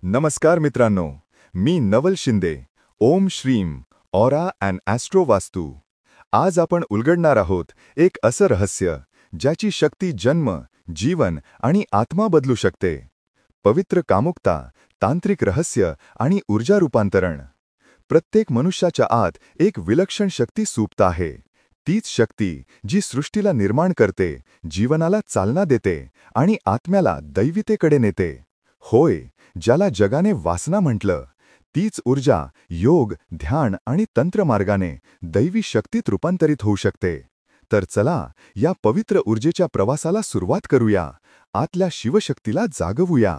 नमस्कार मित्रांनो, मी नवल शिंदे. ओम श्रीम aura and Austro वास्तू. आज आपण उलगडणार आहोत एक असं रहस्य ज्याची शक्ती जन्म, जीवन आणि आत्मा बदलू शकते. पवित्र कामुकता, तांत्रिक रहस्य आणि ऊर्जा रूपांतरण. प्रत्येक मनुष्याच्या आत एक विलक्षण शक्ती सुप्त आहे. तीच शक्ती जी सृष्टीला निर्माण करते, जीवनाला चालना देते आणि आत्म्याला दैवितेकडे नेते. होय, ज्याला जगाने वासना म्हटलं, तीच ऊर्जा योग, ध्यान आणि तंत्रमार्गाने दैवी शक्तीत रूपांतरित होऊ शकते. तर चला, या पवित्र ऊर्जेच्या प्रवासाला सुरुवात करूया. आतल्या शिवशक्तीला जागवूया.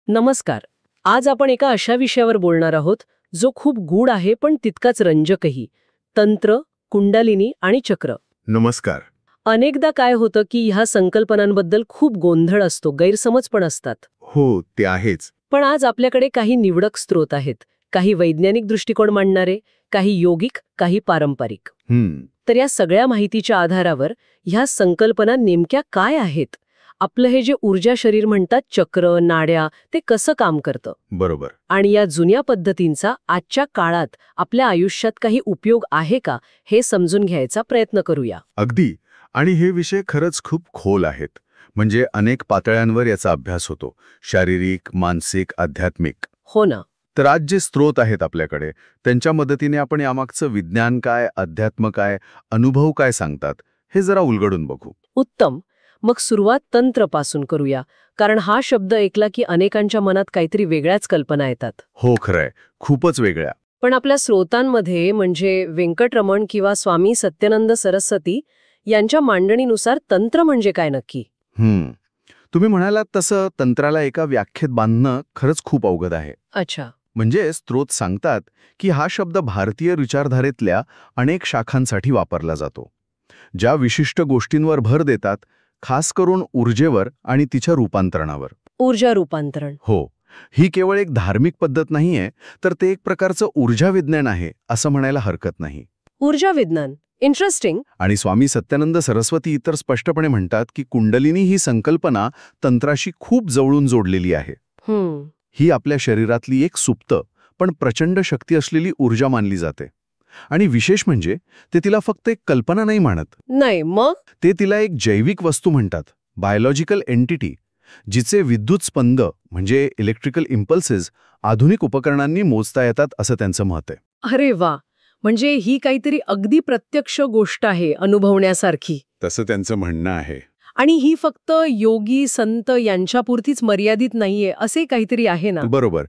नमस्कार. आज आपण एका अशा विषयावर बोलणार आहोत जो खूप गूढ आहे पण तितकाच रंजकही. तंत्र, कुंडलिनी आणि चक्र. नमस्कार. अनेकदा काय होतं की ह्या संकल्पनांबद्दल खूप गोंधळ असतो, गैरसमज पण असतात. हो, ते आहेच. पण आज आपल्याकडे काही निवडक स्रोत आहेत. काही वैज्ञानिक दृष्टिकोन मांडणारे, काही योगिक, काही पारंपरिक. तर या सगळ्या माहितीच्या आधारावर ह्या संकल्पना नेमक्या काय आहेत, आपलं हे जे ऊर्जा शरीर म्हणतात, चक्र, नाड्या, ते कसं काम करतं, बरोबर. आणि या जुन्या पद्धतींचा आजच्या काळात आपल्या आयुष्यात काही उपयोग आहे का, हे समजून घ्यायचा प्रयत्न करूया. अगदी. आणि हे विषय खरंच खूप खोल आहेत. म्हणजे अनेक पातळ्यांवर याचा अभ्यास होतो. शारीरिक, मानसिक, आध्यात्मिक. हो ना. तर आज जे स्रोत आहेत आपल्याकडे, त्यांच्या मदतीने आपण यामागचं विज्ञान काय, अध्यात्म काय, अनुभव काय सांगतात, हे जरा उलगडून बघू. उत्तम. मग सुरुवात तंत्रपासून करूया, कारण हा शब्द ऐकला की अनेकांच्या मनात काहीतरी वेगळ्याच कल्पना येतात. हो, खरंय. खूपच वेगळ्या. पण आपल्या स्रोतांमध्ये म्हणजे व्यंकटरमण किंवा स्वामी सत्यानंद सरस्वती यांच्या मांडणीनुसार तंत्र म्हणजे काय नक्की? तुम्ही म्हणालात तसं तंत्राला एका व्याख्येत बांधणं खरंच खूप अवघड आहे. अच्छा. म्हणजे स्रोत सांगतात की हा शब्द भारतीय विचारधारेतल्या अनेक शाखांसाठी वापरला जातो, ज्या विशिष्ट गोष्टींवर भर देतात, खास करून ऊर्जेवर आणि तिच्या रूपांतरणावर. ऊर्जा रूपांतरण. हो, ही केवळ एक धार्मिक पद्धत नाहीये, तर ते एक प्रकारचं ऊर्जा विज्ञान आहे असं म्हणायला हरकत नाही. ऊर्जा विज्ञान. इंटरेस्टिंग. आणि स्वामी सत्यानंद सरस्वती इतर स्पष्टपणे म्हणतात की कुंडलिनी ही संकल्पना तंत्राशी खूप जवळून जोडलेली आहे. ही आपल्या शरीरातली एक सुप्त पण प्रचंड शक्ती असलेली ऊर्जा मानली जाते. आणि विशेष म्हणजे ते तिला फक्त एक कल्पना नाही मानत. नाही मग? ते तिला एक जैविक वस्तू म्हणतात, बायोलॉजिकल एंटिटी, जिचे विद्युत स्पंद म्हणजे इलेक्ट्रिकल इम्पल्सेस आधुनिक उपकरणांनी मोजता येतात असं त्यांचं मत आहे. अरे वा, म्हणजे ही काहीतरी अगदी प्रत्यक्ष गोष्ट आहे, अनुभवण्यासारखी. तसं त्यांचं म्हणणं आहे. आणि ही फक्त योगी संत यांच्यापुरतीच मर्यादित नाहीये, असे काहीतरी आहे ना? बरोबर.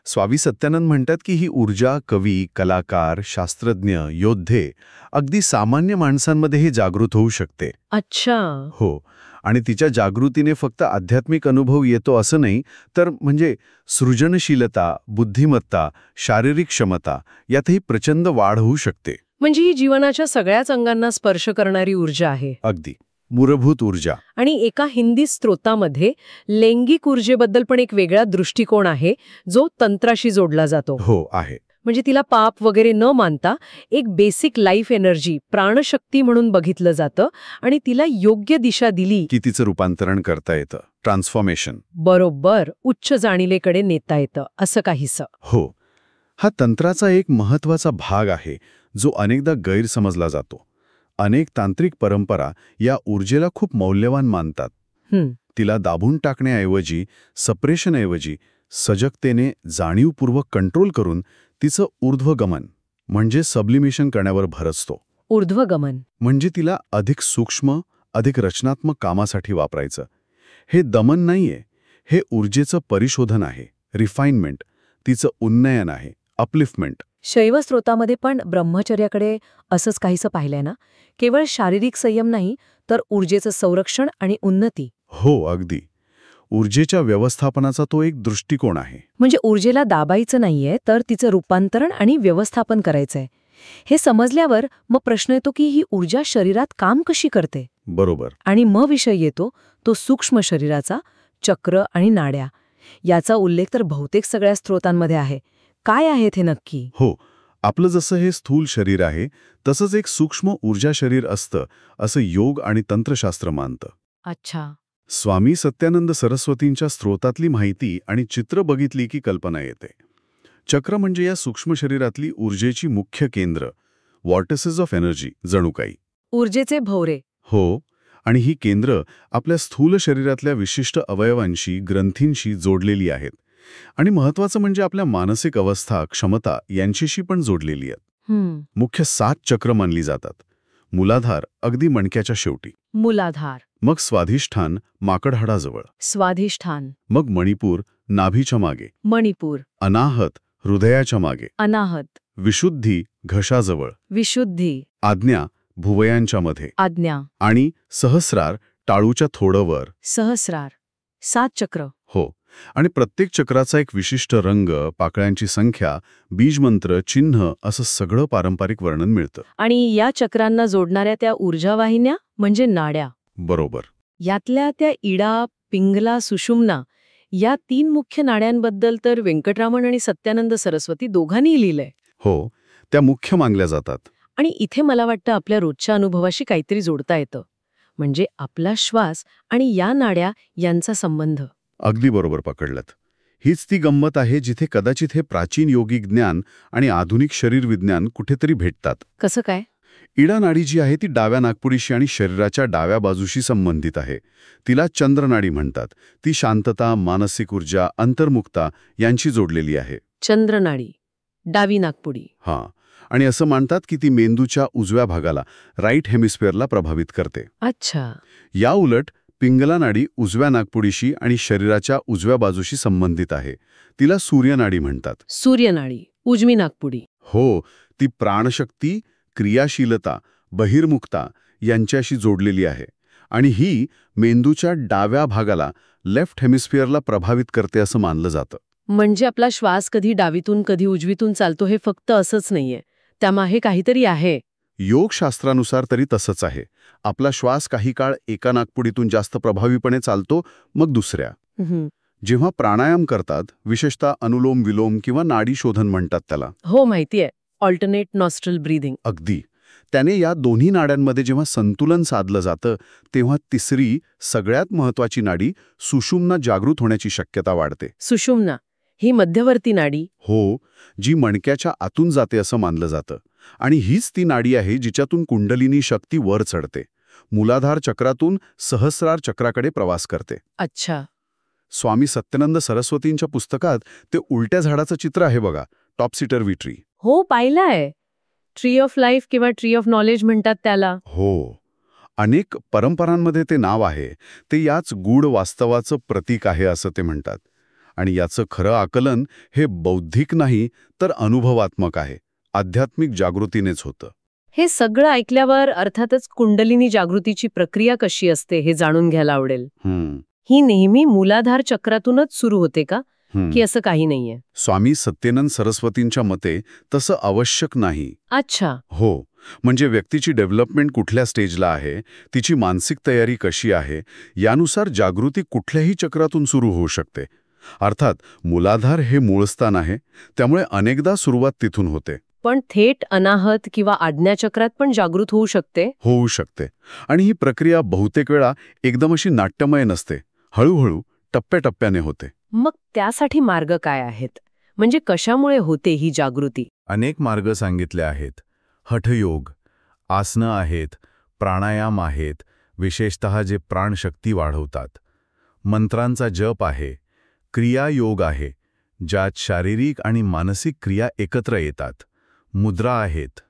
स्वामी सत्यानंद म्हणतात की ही ऊर्जा कवी, कलाकार, शास्त्रज्ञ, योद्धे, अगदी सामान्य माणसांमध्येही जागृत होऊ शकते. अच्छा. हो. आणि तिच्या जागृतीने फक्त आध्यात्मिक अनुभव येतो असं नाही, तर म्हणजे सृजनशीलता, बुद्धिमत्ता, शारीरिक क्षमता यातही प्रचंड वाढ होऊ शकते. म्हणजे ही जीवनाच्या सगळ्याच अंगांना स्पर्श करणारी ऊर्जा आहे. अगदी मूलभूत ऊर्जा. आणि एका हिंदी स्त्रोतामध्ये लैंगिक ऊर्जेबद्दल पण एक वेगळा दृष्टिकोन आहे, जो तंत्राशी जोडला जातो. हो, आहे. म्हणजे तिला पाप वगैरे न मानता एक बेसिक लाईफ एनर्जी, प्राणशक्ती म्हणून बघितलं जातं, आणि तिला योग्य दिशा दिली की तिचं रूपांतरण करता येतं, ट्रान्सफॉर्मेशन. बरोबर उच्च जाणिलेकडे नेता येतं, असं काहीसं. हो. हा तंत्राचा एक महत्वाचा भाग आहे जो अनेकदा गैरसमजला जातो. अनेक तांत्रिक परंपरा या ऊर्जेला खूप मौल्यवान मानतात. तिला दाबून टाकण्याऐवजी, सप्रेशनऐवजी सजगतेने जाणीवपूर्वक कंट्रोल करून तिचं ऊर्ध्वगमन म्हणजे सब्लिमेशन करण्यावर भर असतो. ऊर्ध्वगमन म्हणजे तिला अधिक सूक्ष्म, अधिक रचनात्मक कामासाठी वापरायचं. हे दमन नाहीये, हे ऊर्जेचं परिशोधन आहे, रिफाइनमेंट, तिचं उन्नयन आहे, अपलिफ्टमेंट. शैव स्रोतामध्ये पण ब्रह्मचर्याकडे असंच काहीसं पाहिलंय ना? केवळ शारीरिक संयम नाही, तर ऊर्जेचं संरक्षण आणि उन्नती. हो, अगदी. ऊर्जेच्या व्यवस्थापनाचा तो एक दृष्टिकोन आहे. म्हणजे ऊर्जेला दाबायचं नाहीये, तर तिचं रूपांतरण आणि व्यवस्थापन करायचंय. हे समजल्यावर मग प्रश्न येतो की ही ऊर्जा शरीरात काम कशी करते. बरोबर. आणि मग विषय येतो तो सूक्ष्म शरीराचा, चक्र आणि नाड्या. याचा उल्लेख तर बहुतेक सगळ्या स्रोतांमध्ये आहे. काय आहेत हे नक्की? हो, आपलं जसं हे स्थूल शरीर आहे, तसंच एक सूक्ष्म ऊर्जा शरीर असतं असं योग आणि तंत्रशास्त्र मानतं. अच्छा. स्वामी सत्यानंद सरस्वतींच्या स्रोतातली माहिती आणि चित्र बघितली की कल्पना येते. चक्र म्हणजे या सूक्ष्म शरीरातली ऊर्जेची मुख्य केंद्र, वॉर्टिसेस ऑफ एनर्जी जणू काही. ऊर्जेचे भोवरे. हो, आणि ही केंद्र आपल्या स्थूल शरीरातल्या विशिष्ट अवयवांशी, ग्रंथींशी जोडलेली आहेत. आणि महत्वाचं म्हणजे आपल्या मानसिक अवस्था, क्षमता यांच्याशी पण जोडलेली आहेत. मुख्य 7 चक्र मानली जातात. मूलाधार अगदी मणक्याच्या शेवटी, मूलाधार, मग स्वाधिष्ठान माकडहाडाजवळ, स्वाधिष्ठान, मग मणिपूर नाभीच्या मागे, मणिपूर, अनाहत हृदयाच्या मागे, अनाहत, विशुद्धी घशाजवळ, विशुद्धी, आज्ञा भुवयांच्या मध्ये, आज्ञा, आणि सहस्रार टाळूच्या थोडं वर. सहस्रार. 7 चक्र. हो, आणि प्रत्येक चक्राचा एक विशिष्ट रंग, पाकळ्यांची संख्या, बीजमंत्र, चिन्ह असं सगळं पारंपरिक वर्णन मिळतं. आणि या चक्रांना जोडणाऱ्या त्या ऊर्जावाहिन्या म्हणजे नाड्या. बरोबर. यातल्या त्या इडा, पिंगला, सुषुम्ना या 3 मुख्य नाड्यांबद्दल तर व्यंकटरामन आणि सत्यानंद सरस्वती दोघांनी लिहिलंय. हो, त्या मुख्य मानल्या जातात. आणि इथे मला वाटतं आपल्या रोजच्या अनुभवाशी काहीतरी जोडता येतं. म्हणजे आपला श्वास आणि या नाड्या यांचा संबंध. अगदी बरोबर पकडलत. हीच ती गंमत आहे जिथे कदाचित हे प्राचीन योगिक ज्ञान आणि आधुनिक शरीर विज्ञान कुठेतरी भेटतात. कसं काय? इडा नाडी जी आहे ती डाव्या नागपुडीशी आणि शरीराच्या डाव्या बाजूशी संबंधित आहे. तिला चंद्रनाडी म्हणतात. ती शांतता, मानसिक ऊर्जा, अंतर्मुखता यांची जोडलेली आहे. चंद्रनाडी, डावी नागपुडी. हां, आणि असं मानतात की ती मेंदूच्या उजव्या भागाला, राईट हेमिस्फिअरला प्रभावित करते. अच्छा. या उलट पिंगला नाडी उजव्या नागपुडीशी आणि शरीराच्या उजव्या बाजूशी संबंधित आहे. तिला सूर्यनाडी म्हणतात. सूर्यनाडी, उजवी नागपुडी. हो, ती प्राणशक्ती, क्रियाशीलता, बहिर्मुखता यांच्याशी जोडलेली आहे. आणि ही मेंदूच्या डाव्या भागाला, लेफ्ट हेमिस्फिअरला प्रभावित करते असं मानलं जातं. म्हणजे आपला श्वास कधी डावीतून कधी उजवीतून चालतो हे फक्त असंच नाहीये, त्यामागे काहीतरी आहे. योगशास्त्रानुसार तरी तसंच आहे. आपला श्वास काही काळ एका नागपुडीतून जास्त प्रभावीपणे चालतो, मग दुसऱ्या. जेव्हा प्राणायाम करतात, विशेषतः अनुलोम विलोम किंवा नाडी शोधन म्हणतात त्याला. हो, माहितीये. Alternate nostril breathing. अगदी. त्याने या दोन्ही नाड्यांमध्ये जेव्हा संतुलन साधलं जातं, तेव्हा तिसरी सगळ्यात महत्वाची नाडी सुषुम्ना जागृत होण्याची शक्यता वाढते. सुषुम्ना ही मध्यवर्ती नाडी. हो, जी मणक्याच्या आतून जाते असं मानलं जातं. आणि हीच ती नाडी आहे जिच्यातून कुंडलिनी शक्ती वर चढते. मूलाधार चक्रातून सहस्रार चक्राकडे प्रवास करते. अच्छा. स्वामी सत्यानंद सरस्वतींच्या पुस्तकात ते उलट्या झाडाचं चित्र आहे बघा, टॉपसीटरवी ट्री. हो, पाहिलंय. ट्री ऑफ लाईफ किंवा ट्री ऑफ नॉलेज म्हणतात त्याला. हो, अनेक परंपरांमध्ये ते नाव आहे. ते याच गूढ वास्तवाचं प्रतीक आहे असं ते म्हणतात. आणि याचं खरं आकलन हे बौद्धिक नाही तर अनुभवात्मक आहे. आध्यात्मिक जागृतीनेच होतं. हे सगळं ऐकल्यावर अर्थातच कुंडलिनी जागृतीची प्रक्रिया कशी असते हे जाणून घ्यायला आवडेल. ही नेहमी मूलाधार चक्रातूनच सुरू होते का, की असं काही नाहीये? स्वामी सत्यानंद सरस्वतींच्या मते तसं आवश्यक नाही. अच्छा. हो, म्हणजे व्यक्तीची डेव्हलपमेंट कुठल्या स्टेजला आहे, तिची मानसिक तयारी कशी आहे, यानुसार जागृती कुठल्याही चक्रातून सुरू होऊ शकते. अर्थात मूलाधार हे मूळस्थान आहे, त्यामुळे अनेकदा सुरुवात तिथून होते. पण थेट अनाहत किंवा आज्ञाचक्रात पण जागृत होऊ शकते. होऊ शकते. आणि ही प्रक्रिया बहुतेक वेळा एकदम अशी नाट्यमय नसते. हळूहळू टप्प्याटप्प्याने होते. मग त्यासाठी मार्ग काय आहेत? म्हणजे कशामुळे होते ही जागृती? अनेक मार्ग सांगितले आहेत. हठयोग, आसनं आहेत, प्राणायाम आहेत, विशेषतः जे प्राणशक्ती वाढवतात. मंत्रांचा जप आहे, क्रियायोग आहे, ज्यात शारीरिक आणि मानसिक क्रिया एकत्र येतात. मुद्रा आहेत.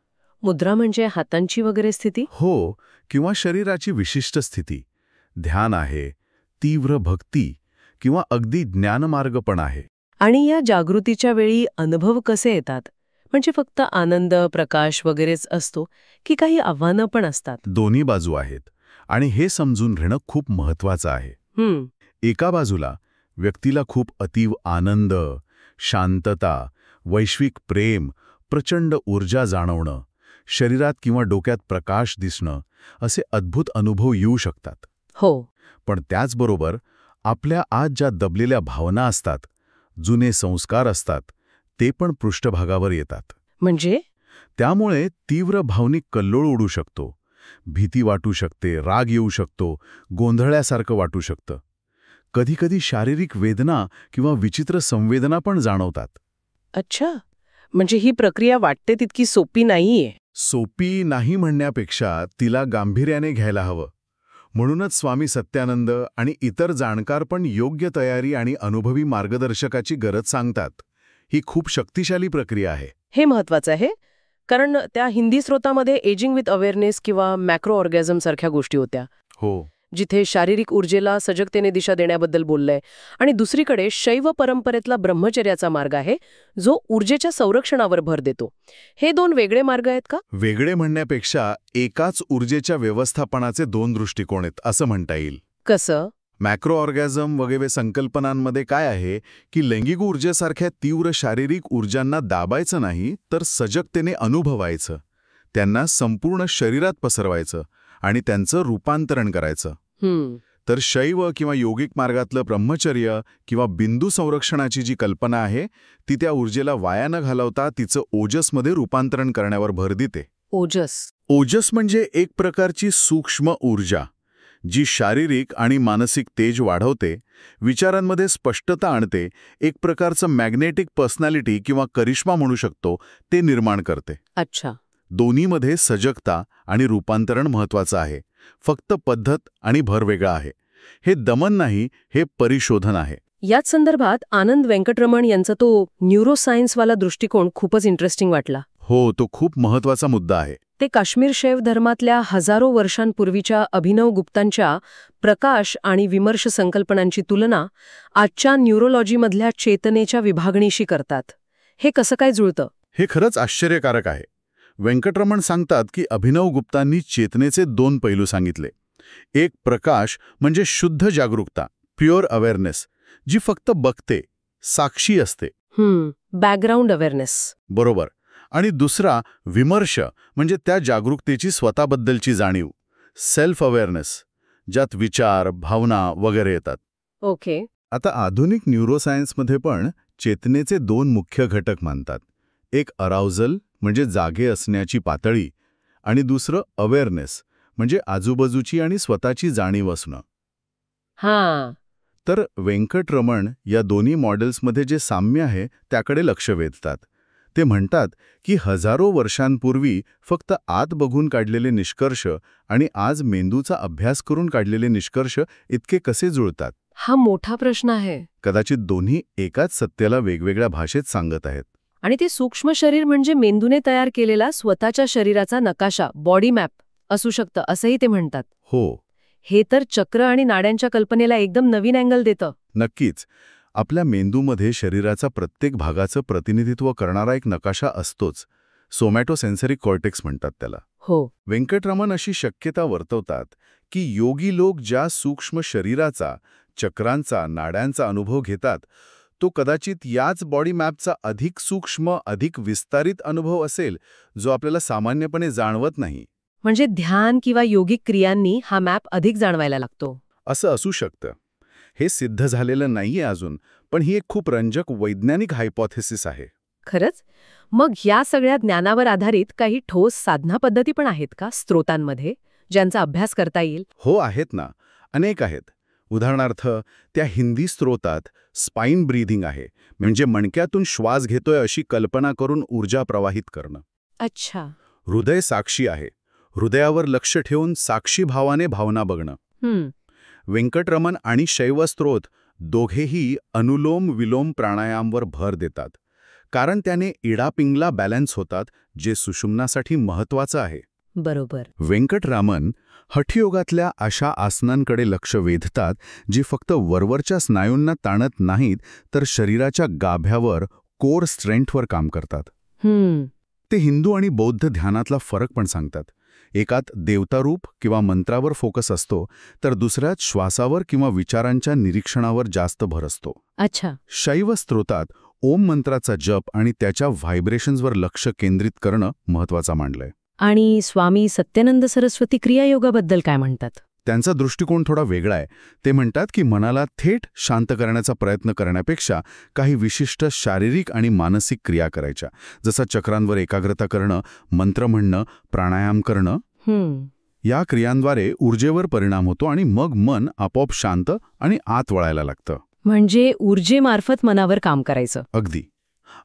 मुद्रा म्हणजे हातांची वगैरे स्थिती? हो, किंवा शरीराची विशिष्ट स्थिती. ध्यान आहे, तीव्र भक्ती किंवा अगदी ज्ञानमार्ग पण आहे. आणि या जागृतीच्या वेळी अनुभव कसे येतात? म्हणजे फक्त आनंद, प्रकाश वगैरेच असतो की काही आव्हानं पण असतात? दोन्ही बाजू आहेत. आणि हे समजून घेणं खूप महत्वाचं आहे. एका बाजूला व्यक्तीला खूप अतीव आनंद, शांतता, वैश्विक प्रेम, प्रचंड ऊर्जा जाणवणं, शरीरात किंवा डोक्यात प्रकाश दिसणं असे अद्भुत अनुभव येऊ शकतात. हो. पण त्याचबरोबर आपल्या आत ज्या दबलेल्या भावना असतात, जुने संस्कार असतात, ते पण पृष्ठभागावर येतात. म्हणजे? त्यामुळे तीव्र भावनिक कल्लोळ उडू शकतो. भीती वाटू शकते, राग येऊ शकतो, गोंधळल्यासारखं वाटू शकतं. कधीकधी शारीरिक वेदना किंवा विचित्र संवेदना पण जाणवतात. अच्छा, म्हणजे ही प्रक्रिया वाटते तितकी सोपी नाहीये. सोपी नाही म्हणण्यापेक्षा तिला गांभीर्याने घ्यायला हवं. म्हणूनच स्वामी सत्यानंद आणि इतर जाणकार पण योग्य तयारी आणि अनुभवी मार्गदर्शकाची गरज सांगतात. ही खूप शक्तिशाली प्रक्रिया आहे. हे महत्वाचं आहे, कारण त्या हिंदी स्रोतामध्ये एजिंग विथ अवेअरनेस किंवा मॅक्रो ऑर्गॅझम सारख्या गोष्टी होत्या, हो, जिथे शारीरिक ऊर्जेला सजगतेने दिशा देण्याबद्दल बोललंय. आणि दुसरीकडे शैव परंपरेतला ब्रह्मचर्याचा मार्ग आहे, जो ऊर्जेच्या संरक्षणावर भर देतो. हे दोन वेगळे मार्ग आहेत का? वेगळे म्हणण्यापेक्षा एकाच ऊर्जेच्या व्यवस्थापनाचे दोन दृष्टिकोन आहेत असं म्हणता येईल. कसं? मॅक्रो ऑर्गॅझम वगैरे संकल्पनांमध्ये काय आहे की लैंगिक ऊर्जेसारख्या तीव्र शारीरिक ऊर्जांना दाबायचं नाही, तर सजगतेने अनुभवायचं, त्यांना संपूर्ण शरीरात पसरवायचं आणि त्यांचं रूपांतरण करायचं. तर शैव किंवा योगिक मार्गातलं ब्रह्मचर्य किंवा बिंदू संरक्षणाची जी कल्पना आहे ती त्या ऊर्जेला वाया न घालवता तिचं ओजसमध्ये रूपांतरण करण्यावर भर देते. ओजस म्हणजे एक प्रकारची सूक्ष्म ऊर्जा जी शारीरिक आणि मानसिक तेज वाढवते, विचारांमध्ये स्पष्टता आणते, एक प्रकारचं मॅग्नेटिक पर्सनॅलिटी किंवा करिश्मा म्हणू शकतो, ते निर्माण करते. अच्छा. दोन्हीमध्ये सजगता आणि रूपांतरण महत्वाचं आहे. फक्त पद्धत आणि भर वेगळा आहे. हे दमन नाही, हे परिशोधन आहे. याच संदर्भात आनंद वेंकटरमण यांचा तो न्यूरोसायन्सवाला दृष्टिकोन खूपच इंटरेस्टिंग वाटला. हो, तो खूप महत्वाचा मुद्दा आहे. ते काश्मीर शैव धर्मातल्या हजारो वर्षांपूर्वीच्या अभिनव गुप्तांच्या प्रकाश आणि विमर्श संकल्पनांची तुलना आजच्या न्यूरोलॉजीमधल्या चेतनेच्या विभागणीशी करतात. हे कसं काय जुळतं? हे खरंच आश्चर्यकारक आहे. वेंकटरमण सांगतात की अभिनव गुप्तांनी चेतनेचे दोन पैलू सांगितले. एक प्रकाश म्हणजे शुद्ध जागरूकता, प्युअर अवेअरनेस, जी फक्त बघते, साक्षी असते. Background awareness. बरोबर. आणि दुसरा विमर्श म्हणजे त्या जागरूकतेची स्वतःबद्दलची जाणीव, सेल्फ अवेअरनेस, ज्यात विचार, भावना वगैरे येतात. ओके. आता आधुनिक न्यूरोसायन्समध्ये पण चेतनेचे दोन मुख्य घटक मानतात. एक अराउझल म्हणजे जागे असण्याची पातळी, आणि दुसरं अवेअरनेस म्हणजे आजूबाजूची आणि स्वतःची जाणीव असणं. तर वेंकटरमण या दोन्ही मॉडेल्समध्ये जे साम्य आहे त्याकडे लक्ष वेधतात. ते म्हणतात की हजारो वर्षांपूर्वी फक्त आत बघून काढलेले निष्कर्ष आणि आज मेंदूचा अभ्यास करून काढलेले निष्कर्ष इतके कसे जुळतात? हा मोठा प्रश्न आहे. कदाचित दोन्ही एकाच सत्याला वेगवेगळ्या भाषेत सांगत आहेत. आणि ते सूक्ष्म शरीर म्हणजे मेंदूने तयार केलेला स्वतःच्या शरीराचा नकाशा, बॉडी मॅप असू शकतं, असंही ते म्हणतात. हो. हे तर चक्र आणि नाड्यांच्या कल्पनेला एकदम नवीन अँगल देतं. नक्कीच. आपल्या मेंदूमध्ये शरीराचा प्रत्येक भागाचं प्रतिनिधित्व करणारा एक नकाशा असतोच. सोमॅटोसेन्सरी कॉर्टेक्स म्हणतात त्याला. हो. वेंकटरमण अशी शक्यता वर्तवतात की योगी लोक ज्या सूक्ष्म शरीराचा, चक्रांचा, नाड्यांचा अनुभव घेतात तो कदाचित याच बॉडी मॅपचा अधिक सूक्ष्म, अधिक विस्तारित अनुभव असेल, जो आपल्याला सामान्यपणे जाणवत नाही. म्हणजे ध्यान किंवा योगिक क्रियांनी हा मॅप अधिक जाणवायला लागतो. असं असू शकतं. हे सिद्ध झालेलं नाहीये अजून, पण ही एक खूप रंजक वैज्ञानिक हायपोथेसिस आहे. खरंच? मग या सगळ्या ज्ञानावर आधारित काही ठोस साधना पद्धती पण आहेत का स्त्रोतांमध्ये, ज्यांचा अभ्यास करता येईल? हो, आहेत ना. अनेक आहेत. उदाहरणार्थ, त्या हिंदी स्त्रोतात स्पाइन ब्रीथिंग आहे, म्हणजे मणक्यातून श्वास घेतोय अशी कल्पना करून ऊर्जा प्रवाहित करणं. अच्छा. हृदय साक्षी आहे, हृदयावर लक्ष ठेवून साक्षी भावाने भावना बघणं. वेंकटरमण आणि शैवस्त्रोत दोघेही अनुलोम विलोम प्राणायामवर भर देतात, कारण त्याने इडापिंगला बॅलन्स होतात, जे सुषुम्नासाठी महत्वाचं आहे. बरोबर. वेंकटरामन हठयोगातल्या अशा आसनांकडे लक्ष वेधतात जी फक्त वरवरच्या स्नायूंना ताणत नाहीत, तर शरीराच्या गाभ्यावर, कोर स्ट्रेंथवर काम करतात. ते हिंदू आणि बौद्ध ध्यानातला फरक पण सांगतात. एकात देवतारूप किंवा मंत्रावर फोकस असतो, तर दुसऱ्यात श्वासावर किंवा विचारांच्या निरीक्षणावर जास्त भर असतो. अच्छा. शैव स्त्रोतात ओम मंत्राचा जप आणि त्याच्या व्हायब्रेशन्सवर लक्ष केंद्रित करणं महत्वाचं मानलंय. आणि स्वामी सत्यानंद सरस्वती क्रियायोगाबद्दल काय म्हणतात? त्यांचा दृष्टिकोन थोडा वेगळा आहे. ते म्हणतात की मनाला थेट शांत करण्याचा प्रयत्न करण्यापेक्षा काही विशिष्ट शारीरिक आणि मानसिक क्रिया करायच्या, जसं चक्रांवर एकाग्रता करणं, मंत्र म्हणणं, प्राणायाम करणं. या क्रियांद्वारे ऊर्जेवर परिणाम होतो आणि मग मन आपोआप शांत आणि आत वळायला लागतं. म्हणजे ऊर्जेमार्फत मनावर काम करायचं. अगदी.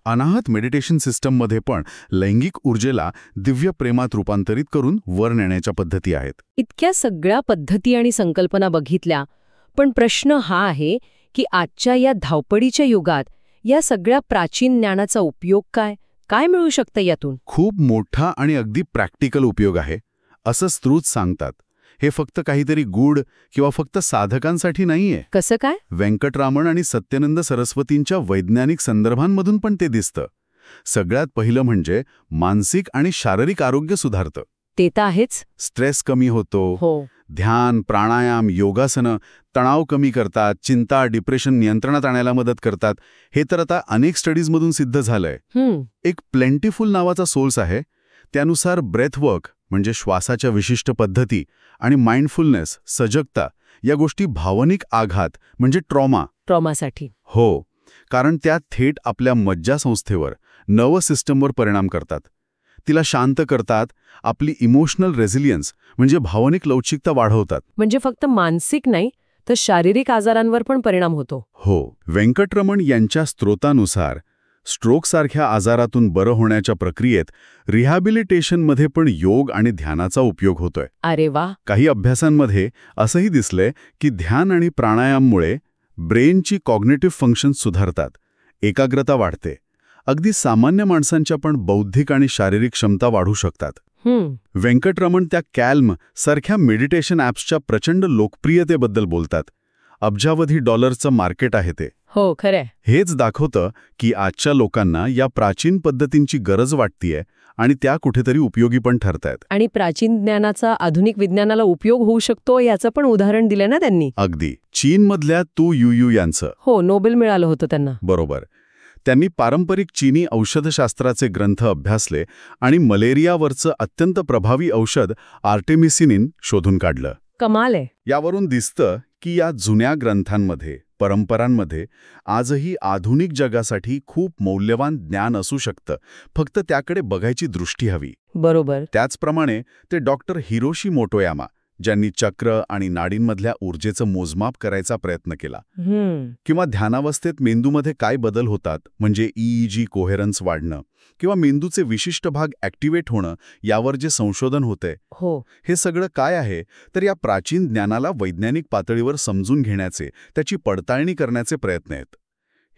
अनाहत मेडिटेशन सिस्टममध्ये पण लैंगिक ऊर्जेला दिव्य प्रेमात रूपांतरित करून वर नेण्याच्या पद्धती आहेत. इतक्या सगळ्या पद्धती आणि संकल्पना बघितल्या, पण प्रश्न हा आहे की आजच्या या धावपळीच्या युगात या सगळ्या प्राचीन ज्ञानाचा उपयोग काय मिळू शकतं यातून? खूप मोठा आणि अगदी प्रॅक्टिकल उपयोग आहे, असं स्त्रोत सांगतात. हे फक्त काहीतरी गूढ किंवा फक्त साधकांसाठी नाहीये. कसं काय? व्यंकटरामन आणि सत्यानंद सरस्वतींच्या वैज्ञानिक संदर्भांमधून पण ते दिसतं. सगळ्यात पहिलं म्हणजे मानसिक आणि शारीरिक आरोग्य सुधारतं. ते तर आहेच. स्ट्रेस कमी होतो. हो. ध्यान, प्राणायाम, योगासनं तणाव कमी करतात, चिंता, डिप्रेशन नियंत्रणात आणायला मदत करतात. हे तर आता अनेक स्टडीजमधून सिद्ध झालंय. एक प्लेंटीफुल नावाचा सोर्स आहे, त्यानुसार ब्रेथवर्क म्हणजे श्वासाच्या विशिष्ट पद्धती आणि माइंडफुलनेस, सजगता या गोष्टी भावनिक आघात म्हणजे ट्रॉमासाठी हो, कारण त्या थेट आपल्या मज्जासंस्थेवर, नर्वस सिस्टमवर परिणाम करतात. तिला शांत करतात, आपली इमोशनल रेझिलियन्स म्हणजे भावनिक लवचिकता वाढवतात. म्हणजे फक्त मानसिक नाही तर शारीरिक आजारांवर पण परिणाम होतो. हो. व्यंकटरमण यांच्या स्त्रोतानुसार स्ट्रोकसारख्या आजारातून बरं होण्याच्या प्रक्रियेत रिहॅबिलिटेशनमध्ये पण योग आणि ध्यानाचा उपयोग होतोय. अरे वा. काही अभ्यासांमध्ये असंही दिसलंय की ध्यान आणि प्राणायाममुळे ब्रेनची कॉग्निटिव्ह फंक्शन्स सुधारतात, एकाग्रता वाढते. अगदी सामान्य माणसांच्या पण बौद्धिक आणि शारीरिक क्षमता वाढू शकतात. व्यंकटरमण त्या कॅल्म सारख्या मेडिटेशन ॲप्सच्या प्रचंड लोकप्रियतेबद्दल बोलतात. अब्जावधी डॉलरचं मार्केट आहे ते. हो, खरंय. हेच दाखवतं की आजच्या लोकांना या प्राचीन पद्धतींची गरज वाटतीये आणि त्या कुठेतरी उपयोगी पण ठरतायत. आणि प्राचीन ज्ञानाचा आधुनिक विज्ञानाला उपयोग होऊ शकतो याचं पण उदाहरण दिलं ना त्यांनी. अगदी. चीनमधल्या तू युयू यांचं. हो, नोबेल मिळालं होतं त्यांना. बरोबर. त्यांनी पारंपरिक चीनी औषधशास्त्राचे ग्रंथ अभ्यासले आणि मलेरियावरचं अत्यंत प्रभावी औषध आर्टेमिसिनिन शोधून काढलं. कमाल आहे. यावरून दिसतं की या जुन्या ग्रंथांमध्ये, परंपरांमध्ये आजही आधुनिक जगासाठी खूप मौल्यवान ज्ञान असू शकतं, फक्त त्याकडे बघायची दृष्टी हवी. बरोबर. त्याचप्रमाणे ते डॉक्टर हिरोशी मोटोयामा, ज्यांनी चक्र आणि नाडींमधल्या ऊर्जेचं मोजमाप करायचा प्रयत्न केला, किंवा ध्यानावस्थेत मेंदूमध्ये काय बदल होतात म्हणजे EEG कोहेरन्स वाढणं किंवा मेंदूचे विशिष्ट भाग ॲक्टिवेट होणं यावर जे संशोधन होतंय, हे सगळं काय आहे तर या प्राचीन ज्ञानाला वैज्ञानिक पातळीवर समजून घेण्याचे, त्याची पडताळणी करण्याचे प्रयत्न आहेत.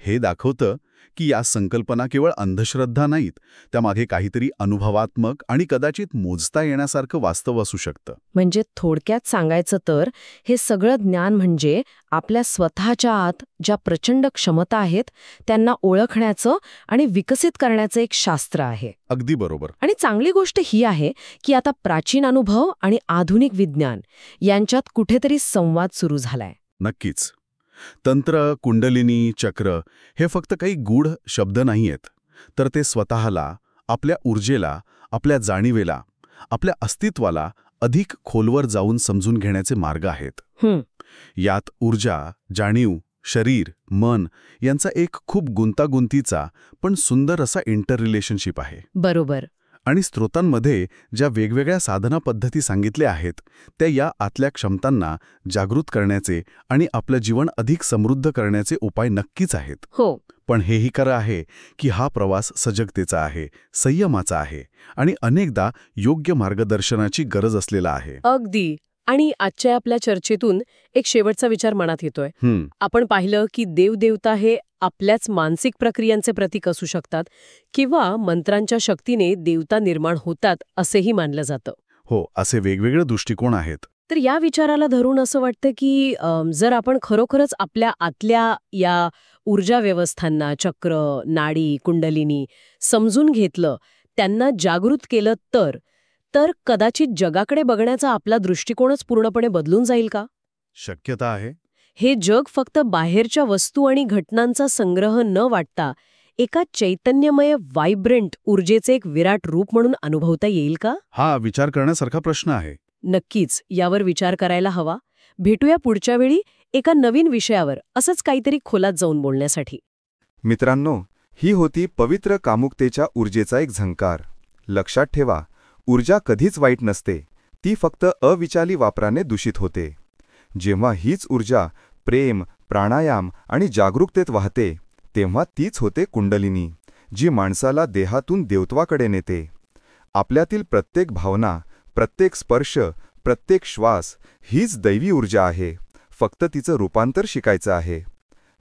हे दाखवतं की या संकल्पना केवळ अंधश्रद्धा नाहीत, त्यामागे काहीतरी अनुभवात्मक आणि कदाचित मोजता येण्यासारखं वास्तव असू शकतं. म्हणजे थोडक्यात सांगायचं तर हे सगळं ज्ञान म्हणजे आपल्या स्वतःच्या आत ज्या प्रचंड क्षमता आहेत त्यांना ओळखण्याचं आणि विकसित करण्याचं एक शास्त्र आहे. अगदी बरोबर. आणि चांगली गोष्ट ही आहे की आता प्राचीन अनुभव आणि आधुनिक विज्ञान यांच्यात कुठेतरी संवाद सुरू झालाय. नक्कीच. तंत्र, कुंडलिनी, चक्र हे फक्त काही गूढ शब्द नाहीयेत, तर ते स्वतःला, आपल्या ऊर्जेला, आपल्या जाणीवेला, आपल्या अस्तित्वाला अधिक खोलवर जाऊन समजून घेण्याचे मार्ग आहेत. यात ऊर्जा, जाणीव, शरीर, मन यांचा एक खूप गुंतागुंतीचा पण सुंदर असा इंटररिलेशनशिप आहे. बरोबर. आणि स्त्रोतांमध्ये ज्या वेगवेगळ्या साधना पद्धती सांगितल्या आहेत त्या या आतल्या क्षमतांना जागृत करण्याचे आणि आपलं जीवन अधिक समृद्ध करण्याचे उपाय नक्कीच आहेत. हो. पण हेही खरं आहे की हा प्रवास सजगतेचा आहे, संयमाचा आहे आणि अनेकदा योग्य मार्गदर्शनाची गरज असलेला आहे. अगदी. आणि आजच्या आपल्या चर्चेतून एक शेवटचा विचार मनात येतोय. आपण पाहिलं की देवदेवता हे आपल्याच मानसिक प्रक्रियांचे प्रतीक असू शकतात किंवा मंत्रांच्या शक्तीने देवता निर्माण होतात असेही मानलं जातं. हो, असे वेगवेगळे दृष्टिकोन आहेत. तर या विचाराला धरून असं वाटतं की जर आपण खरोखरच आपल्या आतल्या या ऊर्जा व्यवस्थांना, चक्र, नाडी, कुंडलिनी समजून घेतलं, त्यांना जागृत केलं तर कदाचित जगाकडे बघण्याचा आपला दृष्टिकोनच पूर्णपणे बदलून जाईल का? शक्यता आहे. हे जग फक्त बाहेरच्या वस्तू आणि घटनांचा संग्रह न वाटता एका चैतन्यमय व्हायब्रंट ऊर्जेचे एक विराट रूप म्हणून अनुभवता येईल का? हा विचार करण्यासारखा प्रश्न आहे. नक्कीच यावर विचार करायला हवा. भेटूया पुढच्या वेळी एका नवीन विषयावर असंच काहीतरी खोलात जाऊन बोलण्यासाठी. मित्रांनो, ही होती पवित्र कामुकतेच्या ऊर्जेचा एक झंकार. लक्षात ठेवा, ऊर्जा कधीच वाईट नसते, ती फक्त अविचाली वापराने दूषित होते. जेव्हा हीच ऊर्जा प्रेम, प्राणायाम आणि जागरूकतेत वाहते, तेव्हा तीच होते कुंडलिनी, जी माणसाला देहातून देवत्वाकडे नेते. आपल्यातील प्रत्येक भावना, प्रत्येक स्पर्श, प्रत्येक श्वास हीच दैवी ऊर्जा आहे. फक्त तिचं रूपांतर शिकायचं आहे.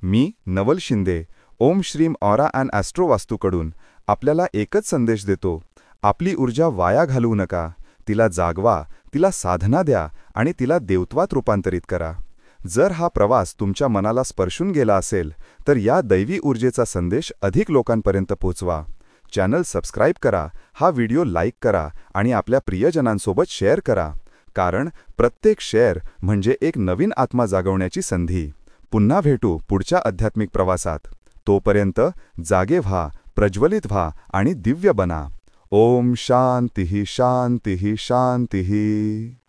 मी नवल शिंदे, ओम श्रीम ऑरा अँड ॲस्ट्रो वास्तूकडून आपल्याला एकच संदेश देतो. आपली ऊर्जा वाया घालवू नका. तिला जागवा, तिला साधना द्या आणि तिला देवत्वात रूपांतरित करा. जर हा प्रवास तुमच्या मनाला स्पर्शून गेला असेल, तर या दैवी ऊर्जेचा संदेश अधिक लोकांपर्यंत पोहोचवा. चॅनल सबस्क्राईब करा, हा व्हिडिओ लाईक करा आणि आपल्या प्रियजनांसोबत शेअर करा. कारण प्रत्येक शेअर म्हणजे एक नवीन आत्मा जागवण्याची संधी. पुन्हा भेटू पुढच्या आध्यात्मिक प्रवासात. तोपर्यंत जागे व्हा, प्रज्वलित व्हा आणि दिव्य बना. ओम शांतिः शांतिः शांतिः.